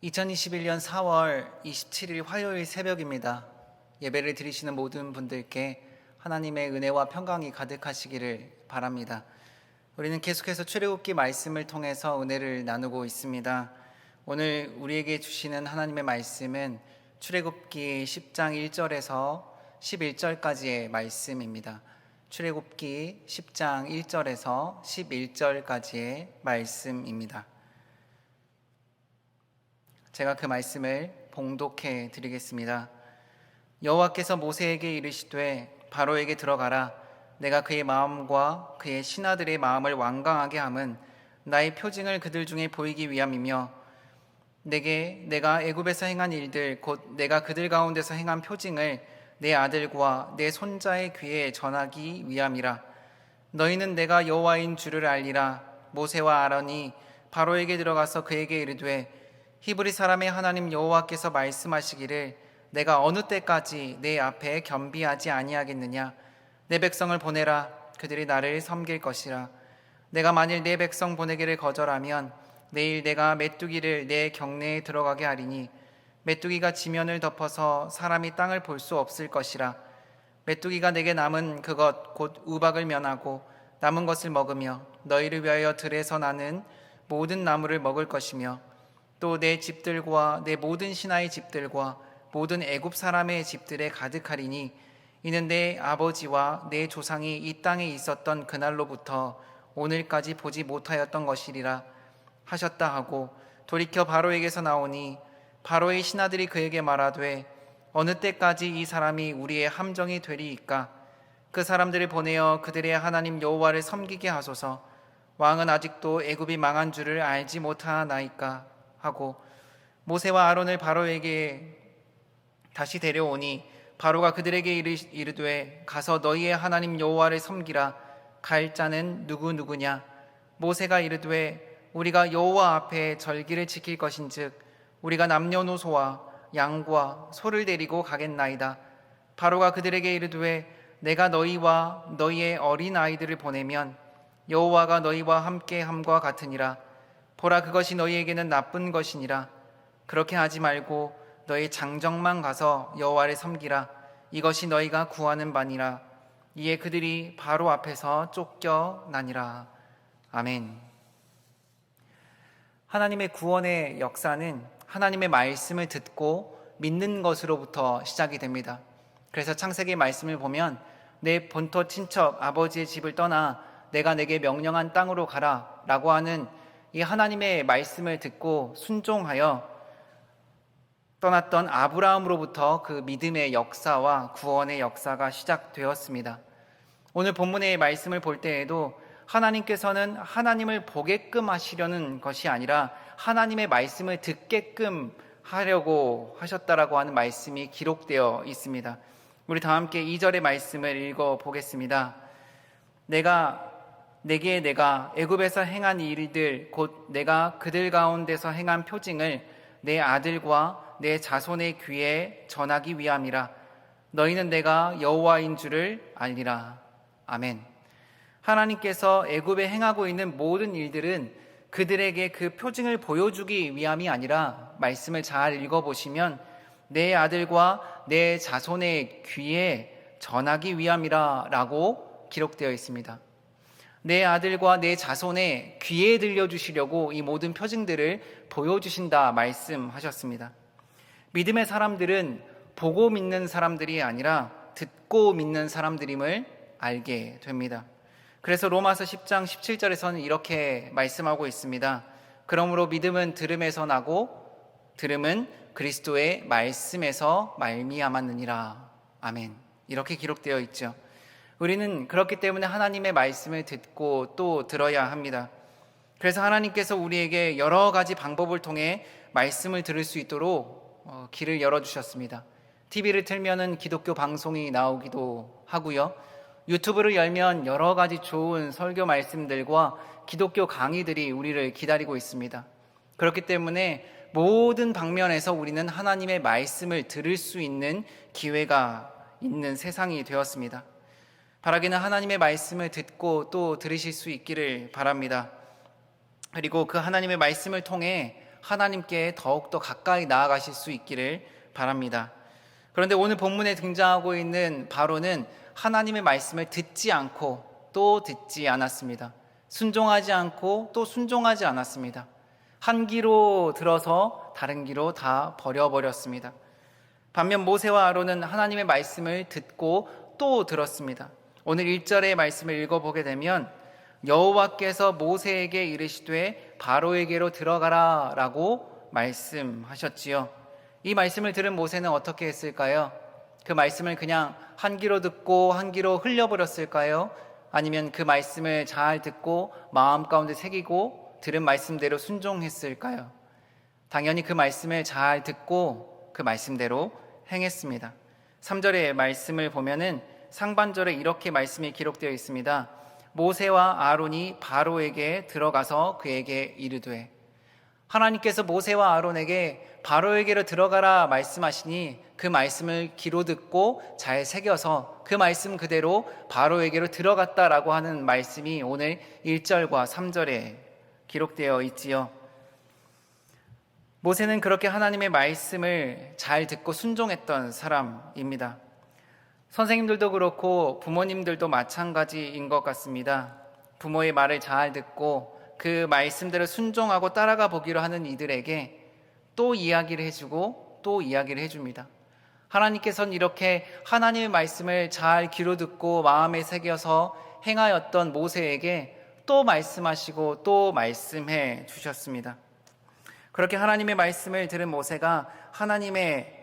2021년 4월 27일 화요일 새벽입니다. 예배를 드리시는 모든 분들께 하나님의 은혜와 평강이 가득하시기를 바랍니다. 우리는 계속해서 출애굽기 말씀을 통해서 은혜를 나누고 있습니다. 오늘 우리에게 주시는 하나님의 말씀은 출애굽기 10장 1절에서 11절까지의 말씀입니다. 출애굽기 10장 1절에서 11절까지의 말씀입니다. 제가 그 말씀을 봉독해 드리겠습니다. 여호와께서 모세에게 이르시되 바로에게 들어가라. 내가 그의 마음과 그의 신하들의 마음을 완강하게 함은 나의 표징을 그들 중에 보이기 위함이며 내가 애굽에서 행한 일들 곧 내가 그들 가운데서 행한 표징을 내 아들과 내 손자의 귀에 전하기 위함이라. 너희는 내가 여호와인 줄을 알리라. 모세와 아론이 바로에게 들어가서 그에게 이르되 히브리 사람의 하나님 여호와께서 말씀하시기를 내가 어느 때까지 내 앞에 겸비하지 아니하겠느냐. 내 백성을 보내라. 그들이 나를 섬길 것이라. 내가 만일 내 백성 보내기를 거절하면 내일 내가 메뚜기를 내 경내에 들어가게 하리니 메뚜기가 지면을 덮어서 사람이 땅을 볼 수 없을 것이라. 메뚜기가 내게 남은 그것 곧 우박을 면하고 남은 것을 먹으며 너희를 위하여 들에서 나는 모든 나무를 먹을 것이며 또 내 집들과 내 모든 신하의 집들과 모든 애굽 사람의 집들에 가득하리니 이는 내 아버지와 내 조상이 이 땅에 있었던 그날로부터 오늘까지 보지 못하였던 것이리라 하셨다 하고 돌이켜 바로에게서 나오니 바로의 신하들이 그에게 말하되 어느 때까지 이 사람이 우리의 함정이 되리이까. 그 사람들을 보내어 그들의 하나님 여호와를 섬기게 하소서. 왕은 아직도 애굽이 망한 줄을 알지 못하나이까 하고 모세와 아론을 바로에게 다시 데려오니 바로가 그들에게 이르되 가서 너희의 하나님 여호와를 섬기라. 갈 자는 누구냐. 모세가 이르되 우리가 여호와 앞에 절기를 지킬 것인즉 우리가 남녀노소와 양과 소를 데리고 가겠나이다. 바로가 그들에게 이르되 내가 너희와 너희의 어린 아이들을 보내면 여호와가 너희와 함께 함과 같으니라. 보라, 그것이 너희에게는 나쁜 것이니라. 그렇게 하지 말고 너희 장정만 가서 여호와를 섬기라. 이것이 너희가 구하는 바니라. 이에 그들이 바로 앞에서 쫓겨나니라. 아멘. 하나님의 구원의 역사는 하나님의 말씀을 듣고 믿는 것으로부터 시작이 됩니다. 그래서 창세기 말씀을 보면 내 본토 친척 아버지의 집을 떠나 내가 내게 명령한 땅으로 가라 라고 하는 이 하나님의 말씀을 듣고 순종하여 떠났던 아브라함으로부터 그 믿음의 역사와 구원의 역사가 시작되었습니다. 오늘 본문의 말씀을 볼 때에도 하나님께서는 하나님을 보게끔 하시려는 것이 아니라 하나님의 말씀을 듣게끔 하려고 하셨다라고 하는 말씀이 기록되어 있습니다. 우리 다 함께 2절의 말씀을 읽어보겠습니다. 내가 애굽에서 행한 일들 곧 내가 그들 가운데서 행한 표징을 내 아들과 내 자손의 귀에 전하기 위함이라. 너희는 내가 여호와인 줄을 알리라. 아멘. 하나님께서 애굽에 행하고 있는 모든 일들은 그들에게 그 표징을 보여주기 위함이 아니라 말씀을 잘 읽어보시면 내 아들과 내 자손의 귀에 전하기 위함이라 라고 기록되어 있습니다. 내 아들과 내 자손의 귀에 들려주시려고 이 모든 표징들을 보여주신다 말씀하셨습니다. 믿음의 사람들은 보고 믿는 사람들이 아니라 듣고 믿는 사람들임을 알게 됩니다. 그래서 로마서 10장 17절에서는 이렇게 말씀하고 있습니다. 그러므로 믿음은 들음에서 나고 들음은 그리스도의 말씀에서 말미암았느니라. 아멘. 이렇게 기록되어 있죠. 우리는 그렇기 때문에 하나님의 말씀을 듣고 또 들어야 합니다. 그래서 하나님께서 우리에게 여러 가지 방법을 통해 말씀을 들을 수 있도록 길을 열어주셨습니다. TV를 틀면은 기독교 방송이 나오기도 하고요. 유튜브를 열면 여러 가지 좋은 설교 말씀들과 기독교 강의들이 우리를 기다리고 있습니다. 그렇기 때문에 모든 방면에서 우리는 하나님의 말씀을 들을 수 있는 기회가 있는 세상이 되었습니다. 바라기는 하나님의 말씀을 듣고 또 들으실 수 있기를 바랍니다. 그리고 그 하나님의 말씀을 통해 하나님께 더욱더 가까이 나아가실 수 있기를 바랍니다. 그런데 오늘 본문에 등장하고 있는 바로는 하나님의 말씀을 듣지 않고 또 듣지 않았습니다. 순종하지 않고 또 순종하지 않았습니다. 한 귀로 들어서 다른 귀로 다 버려버렸습니다. 반면 모세와 아론은 하나님의 말씀을 듣고 또 들었습니다. 오늘 1절의 말씀을 읽어보게 되면 여호와께서 모세에게 이르시되 바로에게로 들어가라 라고 말씀하셨지요. 이 말씀을 들은 모세는 어떻게 했을까요? 그 말씀을 그냥 한 귀로 듣고 한 귀로 흘려버렸을까요? 아니면 그 말씀을 잘 듣고 마음 가운데 새기고 들은 말씀대로 순종했을까요? 당연히 그 말씀을 잘 듣고 그 말씀대로 행했습니다. 3절의 말씀을 보면은 상반절에 이렇게 말씀이 기록되어 있습니다. 모세와 아론이 바로에게 들어가서 그에게 이르되, 하나님께서 모세와 아론에게 바로에게로 들어가라 말씀하시니 그 말씀을 귀로 듣고 잘 새겨서 그 말씀 그대로 바로에게로 들어갔다라고 하는 말씀이 오늘 1절과 3절에 기록되어 있지요. 모세는 그렇게 하나님의 말씀을 잘 듣고 순종했던 사람입니다. 선생님들도 그렇고 부모님들도 마찬가지인 것 같습니다. 부모의 말을 잘 듣고 그 말씀대로 순종하고 따라가 보기로 하는 이들에게 또 이야기를 해주고 또 이야기를 해줍니다. 하나님께서는 이렇게 하나님의 말씀을 잘 귀로 듣고 마음에 새겨서 행하였던 모세에게 또 말씀하시고 또 말씀해 주셨습니다. 그렇게 하나님의 말씀을 들은 모세가 하나님의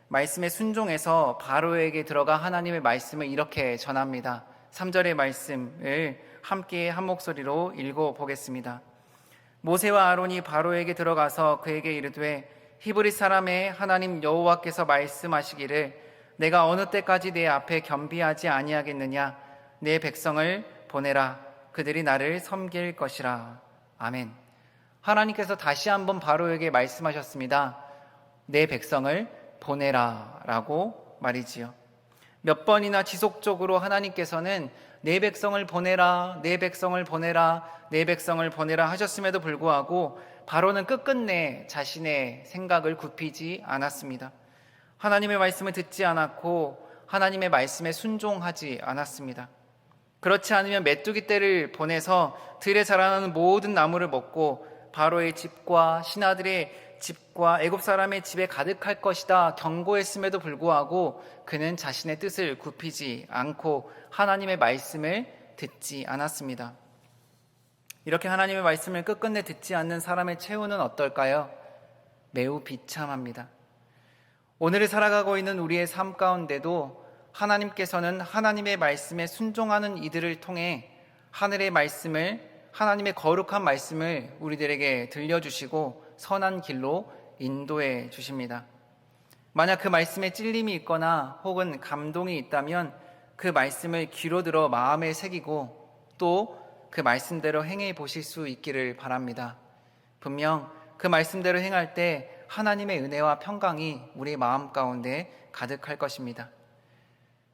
말씀에 순종해서 바로에게 들어가 하나님의 말씀을 이렇게 전합니다. 3절의 말씀을 함께 한 목소리로 읽어보겠습니다. 모세와 아론이 바로에게 들어가서 그에게 이르되, 히브리 사람의 하나님 여호와께서 말씀하시기를 내가 어느 때까지 내 앞에 겸비하지 아니하겠느냐. 내 백성을 보내라. 그들이 나를 섬길 것이라. 아멘. 하나님께서 다시 한번 바로에게 말씀하셨습니다. 내 백성을 보내라 라고 말이지요. 몇 번이나 지속적으로 하나님께서는 내 백성을 보내라, 내 백성을 보내라, 내 백성을 보내라 하셨음에도 불구하고 바로는 끝끝내 자신의 생각을 굽히지 않았습니다. 하나님의 말씀을 듣지 않았고 하나님의 말씀에 순종하지 않았습니다. 그렇지 않으면 메뚜기 떼를 보내서 들에 자라나는 모든 나무를 먹고 바로의 집과 신하들의 집과 애굽 사람의 집에 가득할 것이다 경고했음에도 불구하고 그는 자신의 뜻을 굽히지 않고 하나님의 말씀을 듣지 않았습니다. 이렇게 하나님의 말씀을 끝끝내 듣지 않는 사람의 최후는 어떨까요? 매우 비참합니다. 오늘을 살아가고 있는 우리의 삶 가운데도 하나님께서는 하나님의 말씀에 순종하는 이들을 통해 하늘의 말씀을, 하나님의 거룩한 말씀을 우리들에게 들려주시고 선한 길로 인도해 주십니다. 만약 그 말씀에 찔림이 있거나 혹은 감동이 있다면 그 말씀을 귀로 들어 마음에 새기고 또 그 말씀대로 행해 보실 수 있기를 바랍니다. 분명 그 말씀대로 행할 때 하나님의 은혜와 평강이 우리 마음 가운데 가득할 것입니다.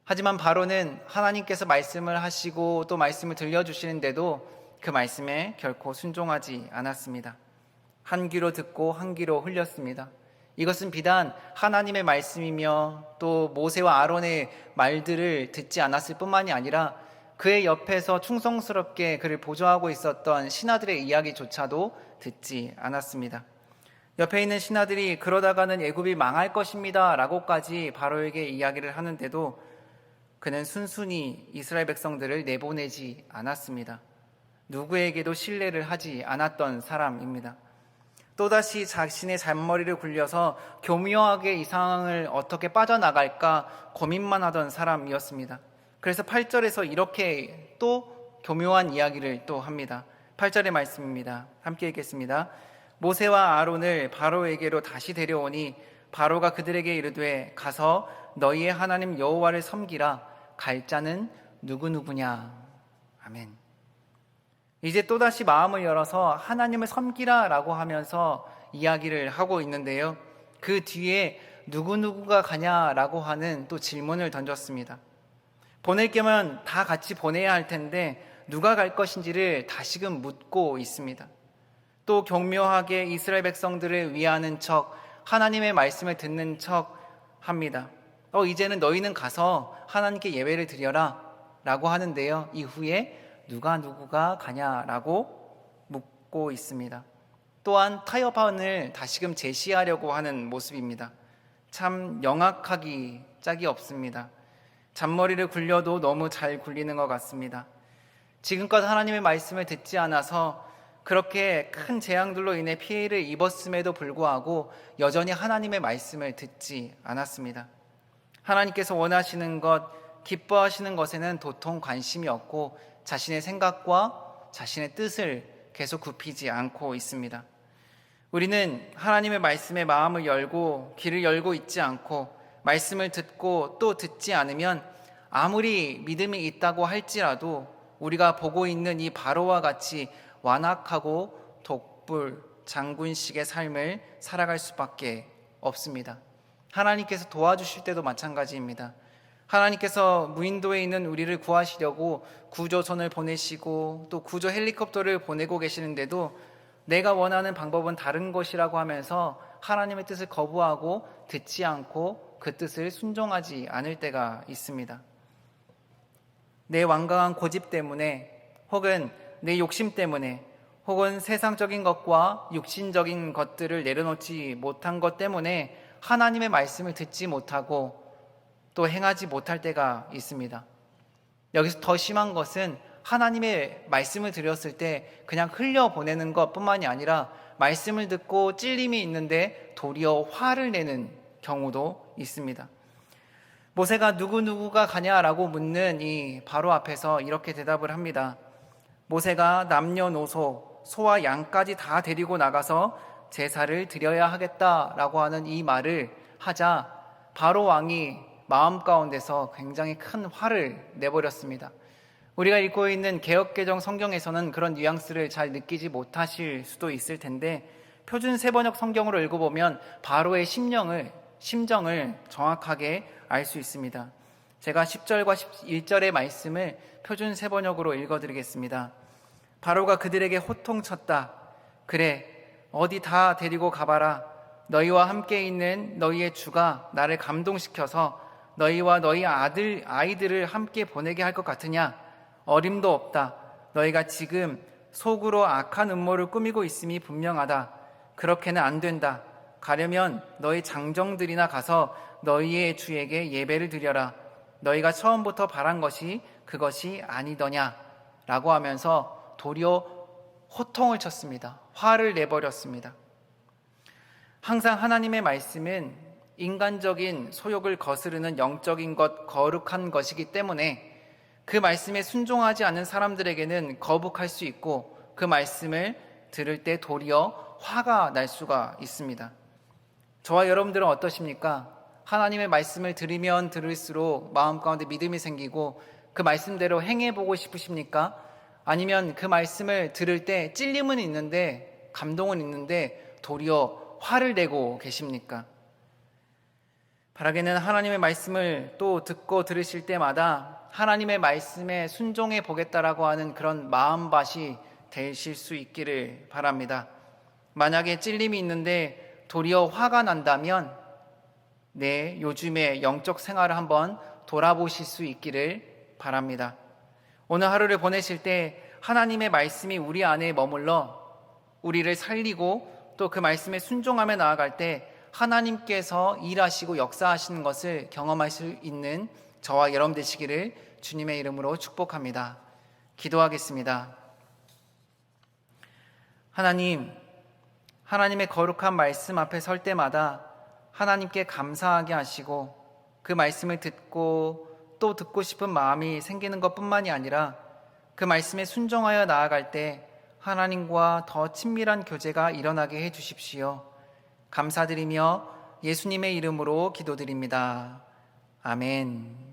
하지만 바로는 하나님께서 말씀을 하시고 또 말씀을 들려주시는데도 그 말씀에 결코 순종하지 않았습니다. 한 귀로 듣고 한 귀로 흘렸습니다. 이것은 비단 하나님의 말씀이며 또 모세와 아론의 말들을 듣지 않았을 뿐만이 아니라 그의 옆에서 충성스럽게 그를 보조하고 있었던 신하들의 이야기조차도 듣지 않았습니다. 옆에 있는 신하들이 그러다가는 애굽이 망할 것입니다 라고까지 바로에게 이야기를 하는데도 그는 순순히 이스라엘 백성들을 내보내지 않았습니다. 누구에게도 신뢰를 하지 않았던 사람입니다. 또다시 자신의 잔머리를 굴려서 교묘하게 이 상황을 어떻게 빠져나갈까 고민만 하던 사람이었습니다. 그래서 8절에서 이렇게 또 교묘한 이야기를 또 합니다. 8절의 말씀입니다. 함께 읽겠습니다. 모세와 아론을 바로에게로 다시 데려오니 바로가 그들에게 이르되 가서 너희의 하나님 여호와를 섬기라. 갈 자는 누구누구냐. 아멘. 이제 또다시 마음을 열어서 하나님을 섬기라 라고 하면서 이야기를 하고 있는데요. 그 뒤에 누구누구가 가냐라고 하는 또 질문을 던졌습니다. 보낼 거면 다 같이 보내야 할 텐데 누가 갈 것인지를 다시금 묻고 있습니다. 또 경묘하게 이스라엘 백성들을 위하는 척, 하나님의 말씀을 듣는 척 합니다. 이제는 너희는 가서 하나님께 예배를 드려라 라고 하는데요. 이후에 누가 가냐라고 묻고 있습니다. 또한 타협안을 다시금 제시하려고 하는 모습입니다. 참 영악하기 짝이 없습니다. 잔머리를 굴려도 너무 잘 굴리는 것 같습니다. 지금껏 하나님의 말씀을 듣지 않아서 그렇게 큰 재앙들로 인해 피해를 입었음에도 불구하고 여전히 하나님의 말씀을 듣지 않았습니다. 하나님께서 원하시는 것, 기뻐하시는 것에는 도통 관심이 없고 자신의 생각과 자신의 뜻을 계속 굽히지 않고 있습니다. 우리는 하나님의 말씀에 마음을 열고 귀를 열고 있지 않고 말씀을 듣고 또 듣지 않으면 아무리 믿음이 있다고 할지라도 우리가 보고 있는 이 바로와 같이 완악하고 독불 장군식의 삶을 살아갈 수밖에 없습니다. 하나님께서 도와주실 때도 마찬가지입니다. 하나님께서 무인도에 있는 우리를 구하시려고 구조선을 보내시고 또 구조 헬리콥터를 보내고 계시는데도 내가 원하는 방법은 다른 것이라고 하면서 하나님의 뜻을 거부하고 듣지 않고 그 뜻을 순종하지 않을 때가 있습니다. 내 완강한 고집 때문에 혹은 내 욕심 때문에 혹은 세상적인 것과 육신적인 것들을 내려놓지 못한 것 때문에 하나님의 말씀을 듣지 못하고 또 행하지 못할 때가 있습니다. 여기서 더 심한 것은 하나님의 말씀을 드렸을 때 그냥 흘려보내는 것뿐만이 아니라 말씀을 듣고 찔림이 있는데 도리어 화를 내는 경우도 있습니다. 모세가 누구가 가냐라고 묻는 이 바로 앞에서 이렇게 대답을 합니다. 모세가 남녀노소, 소와 양까지 다 데리고 나가서 제사를 드려야 하겠다라고 하는 이 말을 하자 바로 왕이 마음 가운데서 굉장히 큰 화를 내버렸습니다. 우리가 읽고 있는 개역개정 성경에서는 그런 뉘앙스를 잘 느끼지 못하실 수도 있을 텐데 표준 세번역 성경으로 읽어보면 바로의 심정을 정확하게 알 수 있습니다. 제가 10절과 11절의 말씀을 표준 세번역으로 읽어드리겠습니다. 바로가 그들에게 호통쳤다. 그래, 어디 다 데리고 가봐라. 너희와 함께 있는 너희의 주가 나를 감동시켜서 너희와 너희 아이들을 함께 보내게 할 것 같으냐? 어림도 없다. 너희가 지금 속으로 악한 음모를 꾸미고 있음이 분명하다. 그렇게는 안 된다. 가려면 너희 장정들이나 가서 너희의 주에게 예배를 드려라. 너희가 처음부터 바란 것이 그것이 아니더냐? 라고 하면서 도리어 호통을 쳤습니다. 화를 내버렸습니다. 항상 하나님의 말씀은 인간적인 소욕을 거스르는 영적인 것, 거룩한 것이기 때문에 그 말씀에 순종하지 않는 사람들에게는 거북할 수 있고 그 말씀을 들을 때 도리어 화가 날 수가 있습니다. 저와 여러분들은 어떠십니까? 하나님의 말씀을 들으면 들을수록 마음 가운데 믿음이 생기고 그 말씀대로 행해보고 싶으십니까? 아니면 그 말씀을 들을 때 찔림은 있는데 감동은 있는데 도리어 화를 내고 계십니까? 바라기는 하나님의 말씀을 또 듣고 들으실 때마다 하나님의 말씀에 순종해 보겠다라고 하는 그런 마음밭이 되실 수 있기를 바랍니다. 만약에 찔림이 있는데 도리어 화가 난다면 요즘의 영적 생활을 한번 돌아보실 수 있기를 바랍니다. 오늘 하루를 보내실 때 하나님의 말씀이 우리 안에 머물러 우리를 살리고 또 그 말씀에 순종하며 나아갈 때 하나님께서 일하시고 역사하시는 것을 경험할 수 있는 저와 여러분 되시기를 주님의 이름으로 축복합니다. 기도하겠습니다. 하나님의 거룩한 말씀 앞에 설 때마다 하나님께 감사하게 하시고 그 말씀을 듣고 또 듣고 싶은 마음이 생기는 것뿐만이 아니라 그 말씀에 순종하여 나아갈 때 하나님과 더 친밀한 교제가 일어나게 해 주십시오. 감사드리며 예수님의 이름으로 기도드립니다. 아멘.